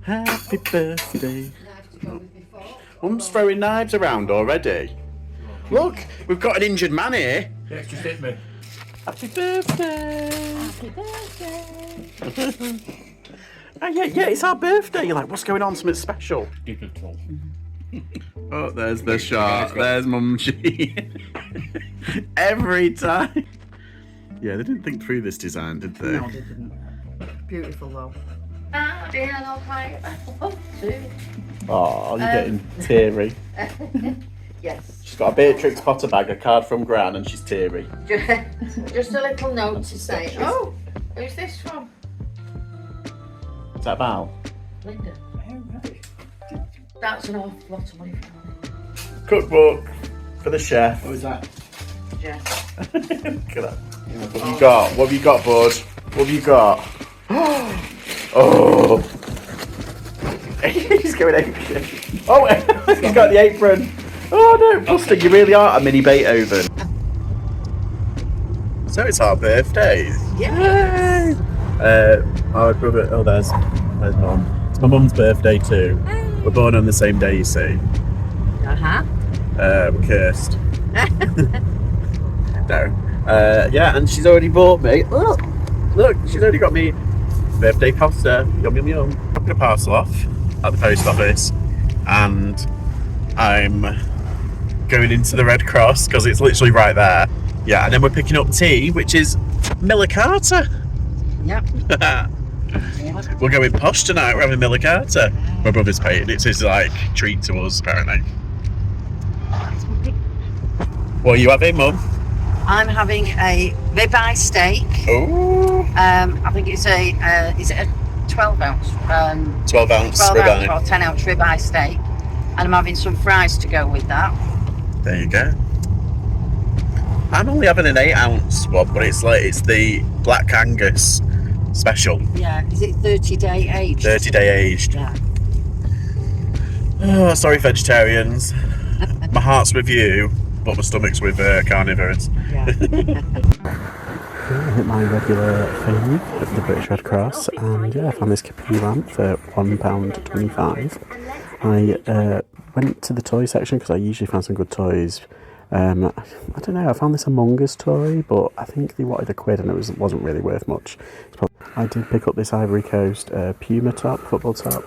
Happy birthday. Mum's throwing knives around already. Look, we've got an injured man here. Yeah, just hit me. Happy birthday. Happy birthday. Oh, yeah, it's our birthday. You're like, what's going on? Something special. Digital. Oh, there's the shot. There's Mum G. Every time. Yeah, they didn't think through this design, did they? No, they didn't. Beautiful though. Oh dear, I love my too. Oh, you're getting teary. Yes. She's got a Beatrix Potter bag, a card from Gran, and she's teary. Just a little note to say, oh, who's this from? Is that Val? Linda. That's an awful lot of money for money. Cookbook for the chef. What was that? Yeah. Look at that. What have you got? What have you got, bud? What have you got? Oh! He's going apeshit. Oh, he's got the apron. Oh no, Buster, you really are a mini Beethoven. So it's our birthdays. Yes. My brother. Oh, there's Mum. It's my mum's birthday too. We're born on the same day, you see. Uh-huh. We're cursed. No. Yeah, and she's already bought me. Look, she's already got me birthday pasta. Yum yum yum. I'm gonna parcel off at the post office, and I'm going into the Red Cross because it's literally right there. Yeah, and then we're picking up tea, which is Miller Carter. Yep. We're going posh tonight. We're having Miller Carter. My brother's paying. It's his like treat to us, apparently. What are you having, Mum? I'm having a ribeye steak. Oh. I think it's is it a 12 ounce? 12 ounce 12 ribeye. ounce or 10 ounce ribeye steak. And I'm having some fries to go with that. There you go. I'm only having an 8 ounce one, but it's the Black Angus special. Yeah, is it 30-day aged? 30-day aged. Yeah. Oh, sorry, vegetarians. My heart's with you, but my stomach's with carnivores. Yeah. I hit my regular fave at the British Red Cross, and yeah, I found this Capri lamp for £1.25. I went to the toy section because I usually find some good toys. I don't know, I found this Among Us toy, but I think they wanted £1 and it wasn't really worth much. I did pick up this Ivory Coast Puma top, football top.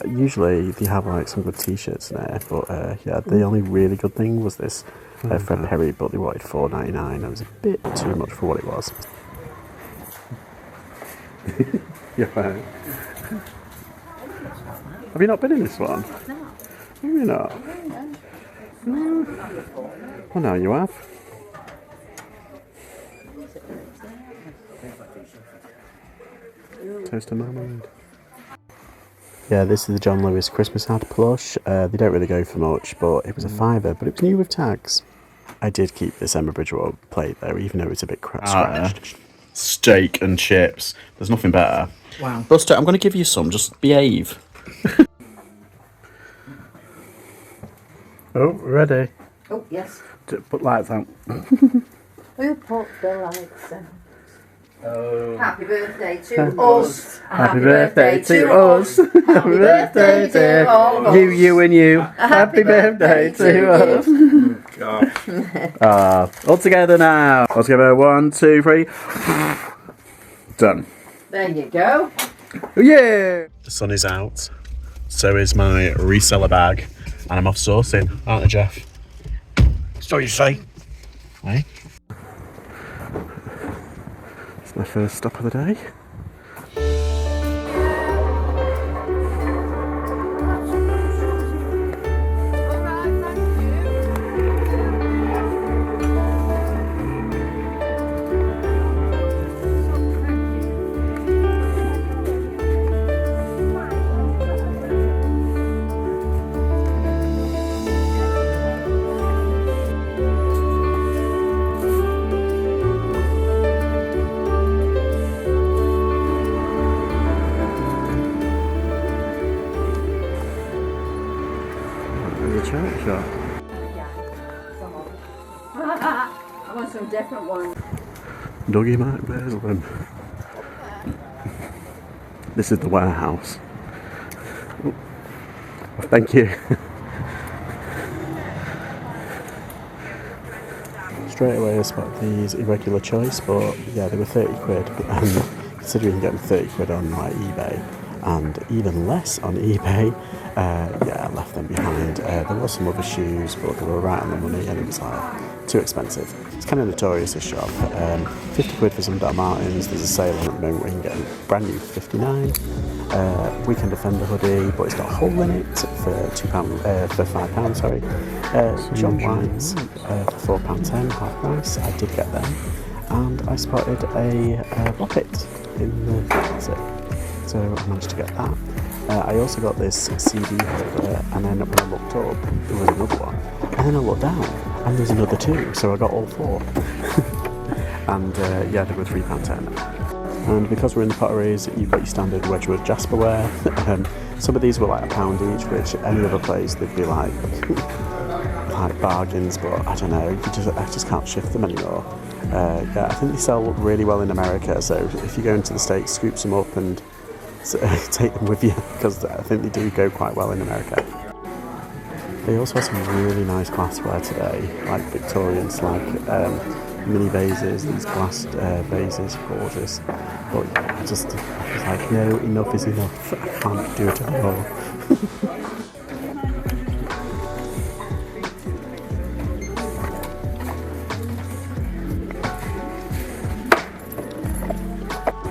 Usually they have like some good t-shirts in there, but yeah, the only really good thing was this Fred Perry, but they wanted £4.99. It was a bit too much for what it was. Yeah. Have you not been in this one? No. Have you not? No. Well, now you have. Toast and marmalade. Yeah, this is the John Lewis Christmas ad plush. They don't really go for much, but it was a £5, but it was new with tags. I did keep this Emma Bridgewater plate though, even though it's a bit scratched. Steak and chips. There's nothing better. Wow. Buster, I'm going to give you some. Just behave. Oh, ready. Oh, yes. Put lights out. Who put the lights out? Oh. Happy birthday to us. Happy birthday to us. Happy birthday to us. you and you. Happy birthday to us. God. All together now. All together. 1, 2, 3. Done. There you go. Yeah. The sun is out. So is my reseller bag. And I'm off sourcing, aren't I, Jeff? So you say? Hey? It's my first stop of the day. Church shop. I want some different ones. Dougie McBurslem. This is the warehouse. Thank you. Straight away I spotted these irregular choice, but yeah, they were 30 quid. Considering getting 30 quid on like eBay and even less on eBay, yeah, I left them behind. There were some other shoes, but they were right on the money and it was like too expensive. It's kind of notorious, this shop. 50 quid for some Doc Martens. There's a sale on at the moment where you can get them brand new for 59. Weekend Defender hoodie, but it's got a hole in it for £5, sorry. John Wines for £4.10, half price. I did get them. And I spotted a Boppet in the closet, so I managed to get that. I also got this CD holder, and then when I looked up, there was another one. And then I looked down, and there's another two, so I got all four. And yeah, they were £3.10. And because we're in the Potteries, you've got your standard Wedgwood Jasperware. Some of these were like £1 each, which any other place they'd be like bargains, but I don't know, I just can't shift them anymore. Yeah, I think they sell really well in America, so if you go into the States, scoop some up and take them with you, because I think they do go quite well in America. They also have some really nice glassware today, like Victorians, like mini vases, these glass vases, gorgeous. But yeah, I was like, no, enough is enough. I can't do it anymore.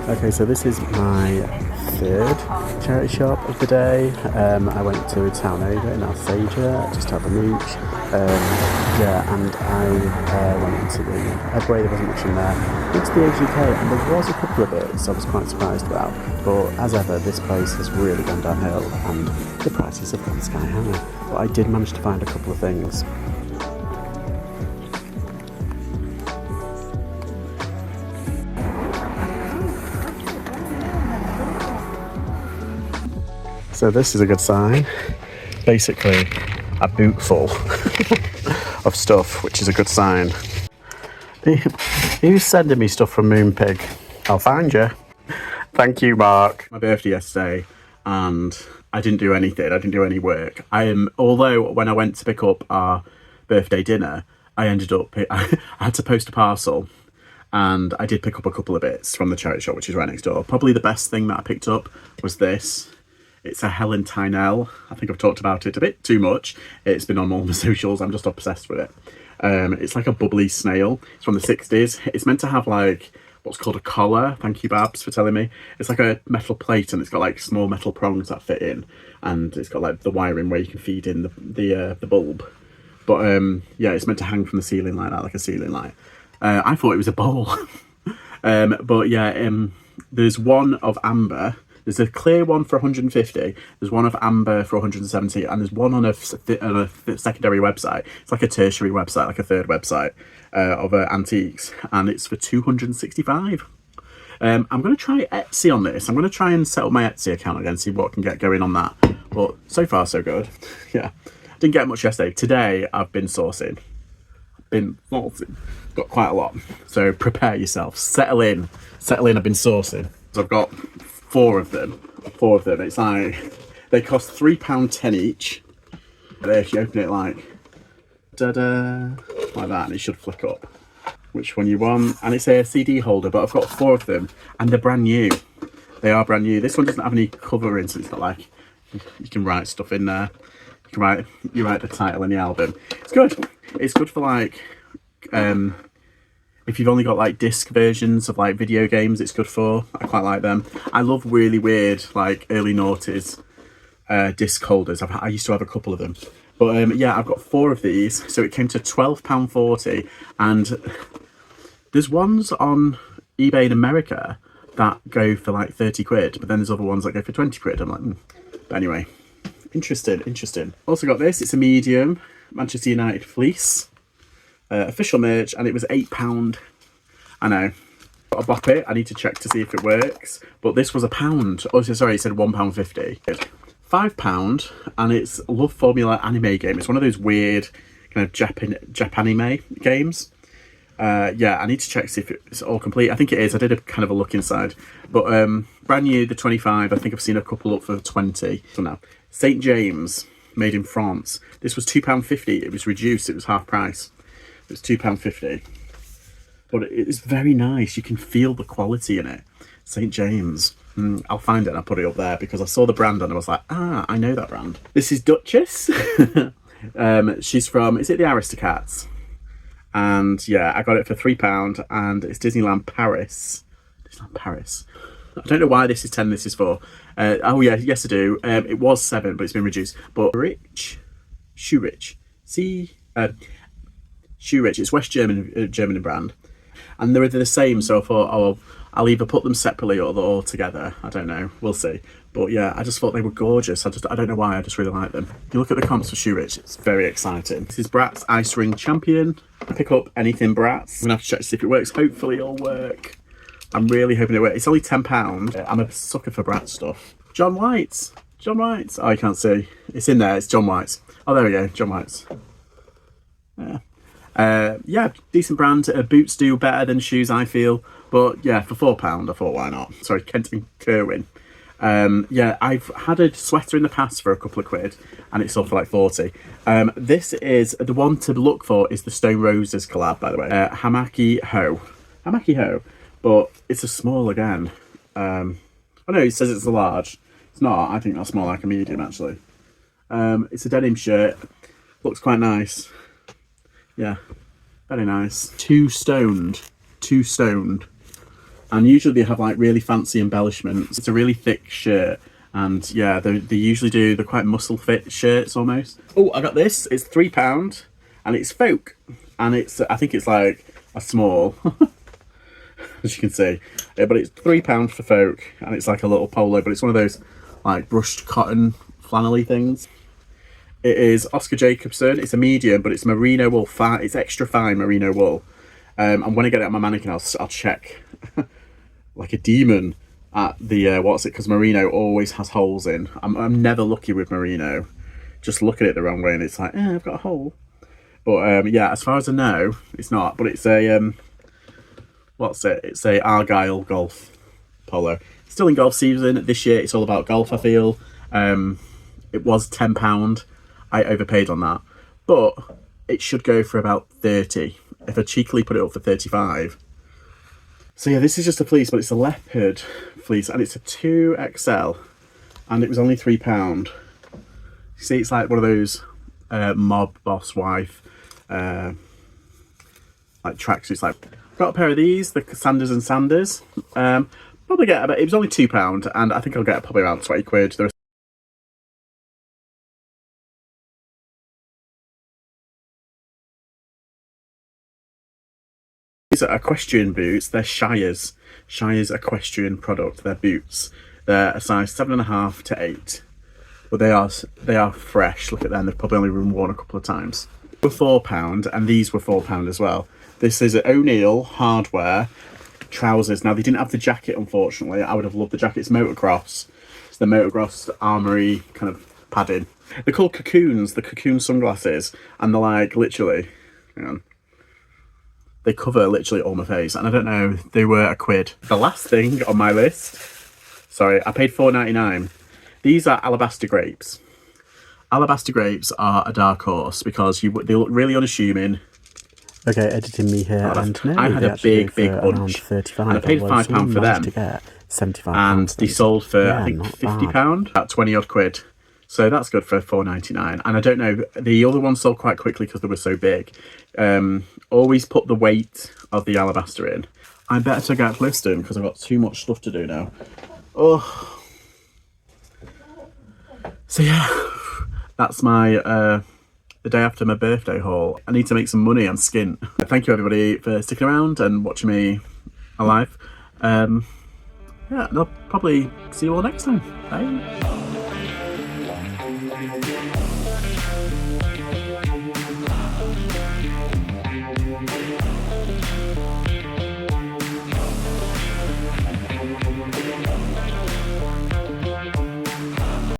Okay, so this is my third charity shop of the day. I went to Town Over in Alsager, just had the mooch. Yeah, and I went into the Edgway, there wasn't much in there. Went to the UK, and there was a couple of bits I was quite surprised about. But as ever, this place has really gone downhill, and the prices have gone sky high. But I did manage to find a couple of things. So this is a good sign. Basically, a boot full of stuff, which is a good sign. Who's sending me stuff from Moonpig? I'll find you. Thank you, Mark. My birthday yesterday, and I didn't do anything. I didn't do any work. Although when I went to pick up our birthday dinner, I ended up, I had to post a parcel, and I did pick up a couple of bits from the charity shop, which is right next door. Probably the best thing that I picked up was this. It's a Helen Tynell. I think I've talked about it a bit too much. It's been on all my socials. I'm just obsessed with it. It's like a bubbly snail. It's from the 60s. It's meant to have like what's called a collar. Thank you, Babs, for telling me. It's like a metal plate, and it's got like small metal prongs that fit in, and it's got like the wiring where you can feed in the bulb. But yeah, it's meant to hang from the ceiling like that, like a ceiling light. I thought it was a bowl. But yeah, there's one of amber. There's a clear one for 150, there's one of amber for 170, and there's one on a secondary website. It's like a tertiary website, like a third website of antiques, and it's for 265. I'm going to try Etsy on this. I'm going to try and set up my Etsy account again, see what I can get going on that. But so far, so good. Yeah, didn't get much yesterday. Today, I've been sourcing. Got quite a lot. So prepare yourself. Settle in. I've been sourcing. So I've got four of them. It's like, they cost £3.10 each. If you open it like like that, and it should flick up which one you want. And it's a CD holder, but I've got four of them, and they're brand new. They are brand new. This one doesn't have any covering, so it's got like, you can write stuff in there. You write the title and the album. It's good. It's good for like if you've only got like disc versions of like video games, it's good for. I quite like them. I love really weird like early noughties disc holders. I used to have a couple of them. But yeah, I've got four of these. So it came to £12.40. And there's ones on eBay in America that go for like 30 quid. But then there's other ones that go for 20 quid. I'm like, But anyway, interesting. Also got this. It's a medium Manchester United fleece. Official merch, and it was £8. I know. Got a bop it. I need to check to see if it works. But this was £1. Oh, sorry, it said £1.50. £5, and it's a Love Formula anime game. It's one of those weird kind of Japanime games. Yeah, I need to check to see if it's all complete. I think it is. I did a kind of a look inside. But brand new, the 25. I think I've seen a couple up for 20. So now, St. James. made in France. This was £2.50. It was reduced. It was half price. It was £2.50. But it is very nice. You can feel the quality in it. St. James. I'll find it and I'll put it up there because I saw the brand and I was like, I know that brand. This is Duchess. She's from, is it the Aristocats? And yeah, I got it for £3 and it's Disneyland Paris. Disneyland Paris. I don't know why this is 10, this is 4. Oh yeah, yes I do. It was 7, but it's been reduced. But Shoe Rich. Shoe Rich. It's West German brand. And they're the same, so I thought, I'll either put them separately or together. I don't know. We'll see. But yeah, I just thought they were gorgeous. I don't know why. I just really like them. If you look at the comps for Shoe Rich, it's very exciting. This is Bratz Ice Ring Champion. Pick up anything Bratz. I'm gonna have to check to see if it works. Hopefully it'll work. I'm really hoping it works. It's only £10. I'm a sucker for Bratz stuff. John White's. John White's. Oh, you can't see. It's in there. It's John White's. Oh, there we go. John White's. Yeah, decent brand. Boots do better than shoes, I feel. But yeah, for £4, I thought, why not? Sorry, Kent and Kerwin. Yeah, I've had a sweater in the past for a couple of quid, and it's sold for like 40. This is the one to look for. Is the Stone Roses collab, by the way. Hamaki Ho, but it's a small again. Oh no, it says it's a large. It's not. I think that's more like a medium actually. It's a denim shirt. Looks quite nice. Yeah, very nice. Two stoned. And usually they have like really fancy embellishments. It's a really thick shirt. And yeah, they usually do, they're quite muscle fit shirts almost. Oh, I got this. It's £3 and it's folk. And it's, I think it's like a small, as you can see. Yeah, but it's £3 for folk and it's like a little polo, but it's one of those like brushed cotton flannelly things. It is Oscar Jacobson. It's a medium, but it's merino wool. It's extra fine merino wool. And when I get it on my mannequin, I'll check like a demon at the because merino always has holes in. I'm never lucky with merino. Just look at it the wrong way, and it's like, I've got a hole. But yeah, as far as I know, it's not. But it's a It's a Argyle golf polo. Still in golf season this year. It's all about golf. I feel. It was £10. I overpaid on that, but it should go for about 30 if I cheekily put it up for 35. So yeah, this is just a fleece, but it's a leopard fleece and it's a 2XL and it was only £3. See, it's like one of those mob boss wife like tracksuits. Like, got a pair of these, the Sanders and Sanders. Probably get about, it was only £2 and I think I'll get probably around 20 quid. These are equestrian boots. They're Shire's equestrian product. They're boots. They're a size 7.5 to 8. But they are fresh. Look at them. They've probably only been worn a couple of times. They were £4 and these were £4 as well. This is O'Neill hardware trousers. Now they didn't have the jacket, unfortunately. I would have loved the jacket. It's motocross. It's the motocross armoury kind of padding. They're called cocoons. The cocoon sunglasses, and they're like literally. Hang on. They cover literally all my face, and I don't know, they were a quid. The last thing on my list, sorry, I paid £4.99. These are alabaster grapes. Alabaster grapes are a dark horse because they look really unassuming. Okay, editing me here, and no, I had a big bunch, 35, and I paid £5 for them. To get 75, and they sold for I think £50, bad. about 20 odd quid. So that's good for £4.99. And I don't know, the other one sold quite quickly because they were so big. Always put the weight of the alabaster in. I better get Clifton because I've got too much stuff to do now. Oh. So yeah, that's my the day after my birthday haul. I need to make some money on skin. Thank you everybody for sticking around and watching me alive. Yeah, I'll probably see you all next time. Bye.